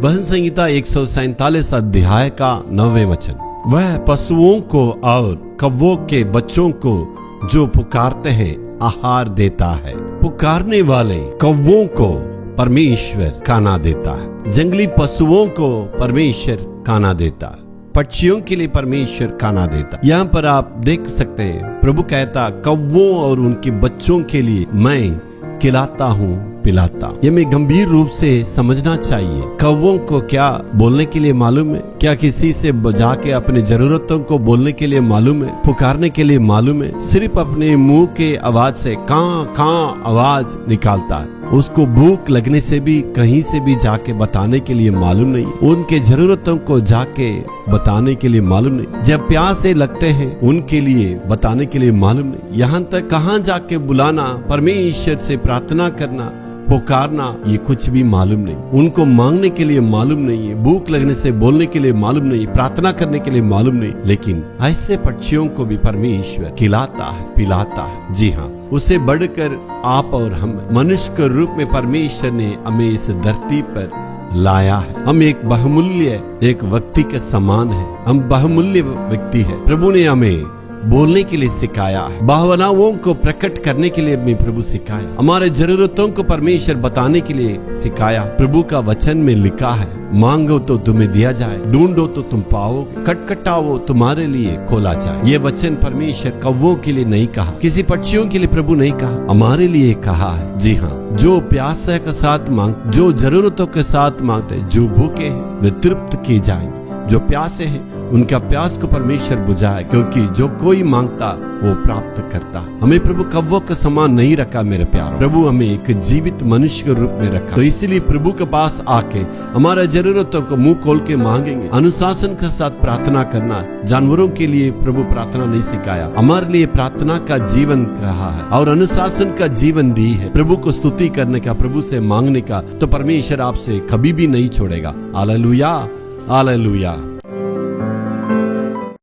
भजन संहिता 147 अध्याय का 9वें वचन, वह पशुओं को और कौवों के बच्चों को जो पुकारते हैं आहार देता है। पुकारने वाले कौवों को परमेश्वर खाना देता है, जंगली पशुओं को परमेश्वर खाना देता है, पक्षियों के लिए परमेश्वर खाना देता। यहाँ पर आप देख सकते हैं प्रभु कहता कौवों और उनके बच्चों के लिए मैं खिलाता हूँ पिलाता। ये हमें गंभीर रूप से समझना चाहिए। कौवों को क्या बोलने के लिए मालूम है? क्या किसी से बजा के अपनी जरूरतों को बोलने के लिए मालूम है? पुकारने के लिए मालूम है? सिर्फ अपने मुंह के आवाज से कां कां आवाज निकालता है। उसको भूख लगने से भी कहीं से भी जाके बताने के लिए मालूम नहीं, उनके जरूरतों को जाके बताने के लिए मालूम नहीं, जब प्यासे लगते हैं उनके लिए बताने के लिए मालूम नहीं। यहाँ तक कहाँ जाके बुलाना, परमेश्वर से प्रार्थना करना, पुकारना, ये कुछ भी मालूम नहीं। उनको मांगने के लिए मालूम नहीं है, भूख लगने से बोलने के लिए मालूम नहीं, प्रार्थना करने के लिए मालूम नहीं। लेकिन ऐसे पक्षियों को भी परमेश्वर खिलाता है, पिलाता है। जी हाँ, उसे बढ़कर आप और हम मनुष्य के रूप में परमेश्वर ने हमें इस धरती पर लाया है। हम एक बहुमूल्य एक व्यक्ति के समान है, हम बहुमूल्य व्यक्ति है। प्रभु ने हमें बोलने के लिए सिखाया है, भावनाओं को प्रकट करने के लिए भी प्रभु सिखाया, हमारे जरूरतों को परमेश्वर बताने के लिए सिखाया। प्रभु का वचन में लिखा है, मांगो तो तुम्हें दिया जाए, ढूंढो तो तुम पाओगे, खटखटाओ तुम्हारे लिए खोला जाए। ये वचन परमेश्वर कौवों के लिए नहीं कहा, किसी पक्षियों के लिए प्रभु नहीं कहा, हमारे लिए कहा है। जी हाँ, जो प्यास के साथ मांग, जो जरूरतों के साथ मांगते, जो भूखे हैं वे तृप्त किए जाएंगे, जो प्यासे हैं उनका प्यास को परमेश्वर बुझाए, क्योंकि जो कोई मांगता वो प्राप्त करता। हमें प्रभु कौवों के समान नहीं रखा मेरे प्यारों, प्रभु हमें एक जीवित मनुष्य के रूप में रखा। तो इसलिए प्रभु के पास आके हमारा जरूरतों को मुंह खोल के मांगेंगे, अनुशासन के साथ प्रार्थना करना। जानवरों के लिए प्रभु प्रार्थना नहीं सिखाया, हमारे लिए प्रार्थना का जीवन रहा है और अनुशासन का जीवन दी है। प्रभु को स्तुति करने का, प्रभु से मांगने का, तो परमेश्वर आपसे कभी भी नहीं छोड़ेगा। Hallelujah, hallelujah.